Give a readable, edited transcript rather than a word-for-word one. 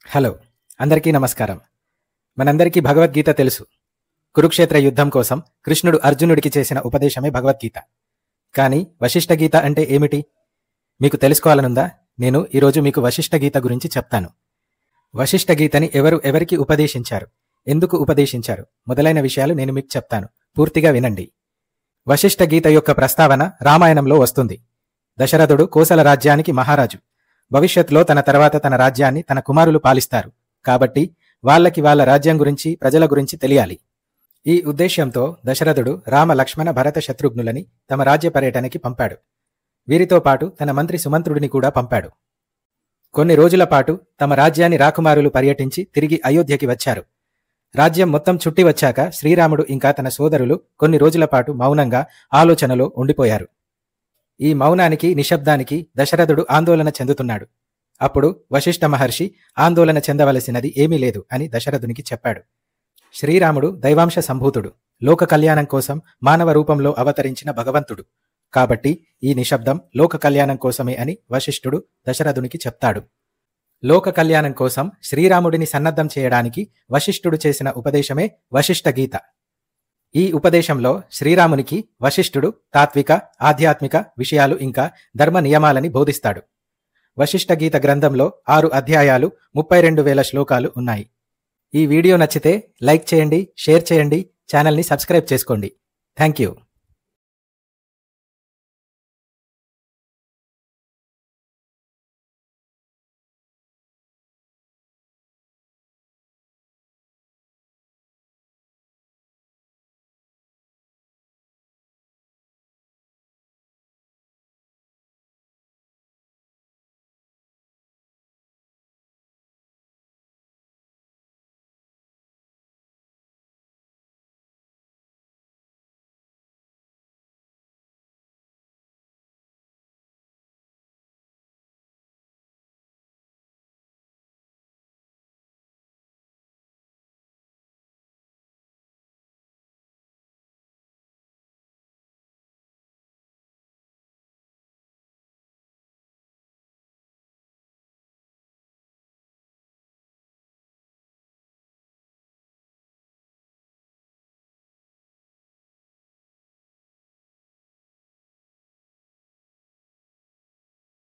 Hello, అందరికీ నమస్కారం. మనందరికీ భగవద్గీత తెలుసు. కురుక్షేత్ర యుద్ధం కోసం కృష్ణుడు అర్జునుడికి చేసిన ఉపదేశమే భగవద్గీత. కానీ వశిష్ఠ గీత అంటే ఏమిటి? మీకు తెలుసుకోవాలనుందా? నేను ఈరోజు మీకు వశిష్ఠ గీత గురించి చెప్తాను. వశిష్ఠ గీతని ఎవరికి ఉపదేశించారు, ఎందుకు ఉపదేశించారు మొదలైన విషయాలు నేను మీకు చెప్తాను. పూర్తిగా వినండి. వశిష్ఠ గీత యొక్క ప్రస్తావన రామాయణంలో వస్తుంది. దశరథుడు కోసల రాజ్యానికి మహారాజు. భవిష్యత్తులో తన తర్వాత తన రాజ్యాన్ని తన కుమారులు పాలిస్తారు. కాబట్టి వాళ్ళ రాజ్యం గురించి, ప్రజల గురించి తెలియాలి. ఈ ఉద్దేశ్యంతో దశరథుడు రామ, లక్ష్మణ, భరత, శత్రుఘ్నులని తమ రాజ్య పర్యటనకి పంపాడు. వీరితో పాటు తన మంత్రి సుమంత్రుడిని కూడా పంపాడు. కొన్ని రోజుల పాటు తమ రాజ్యాన్ని రాకుమారులు పర్యటించి తిరిగి అయోధ్యకి వచ్చారు. రాజ్యం మొత్తం చుట్టి వచ్చాక శ్రీరాముడు ఇంకా తన సోదరులు కొన్ని రోజుల పాటు మౌనంగా ఆలోచనలో ఉండిపోయారు. ఈ మౌనానికి, నిశ్శబ్దానికి దశరథుడు ఆందోళన చెందుతున్నాడు. అప్పుడు వశిష్ఠ మహర్షి ఆందోళన చెందవలసినది ఏమీ లేదు అని దశరథునికి చెప్పాడు. శ్రీరాముడు దైవాంశ సంభూతుడు, లోక కళ్యాణం కోసం మానవ రూపంలో అవతరించిన భగవంతుడు. కాబట్టి ఈ నిశ్శబ్దం లోక కళ్యాణం కోసమే అని వశిష్ఠుడు దశరథునికి చెప్తాడు. లోక కళ్యాణం కోసం శ్రీరాముడిని సన్నద్ధం చేయడానికి వశిష్ఠుడు చేసిన ఉపదేశమే వశిష్ఠ గీత. ఈ ఉపదేశంలో శ్రీరామునికి వశిష్ఠుడు తాత్విక, ఆధ్యాత్మిక విషయాలు ఇంకా ధర్మ నియమాలని బోధిస్తాడు. వశిష్ఠ గీత గ్రంథంలో 6 అధ్యాయాలు, 32,000 శ్లోకాలు ఉన్నాయి. ఈ వీడియో నచ్చితే లైక్ చేయండి, షేర్ చేయండి, ఛానల్ని సబ్స్క్రైబ్ చేసుకోండి. Thank you.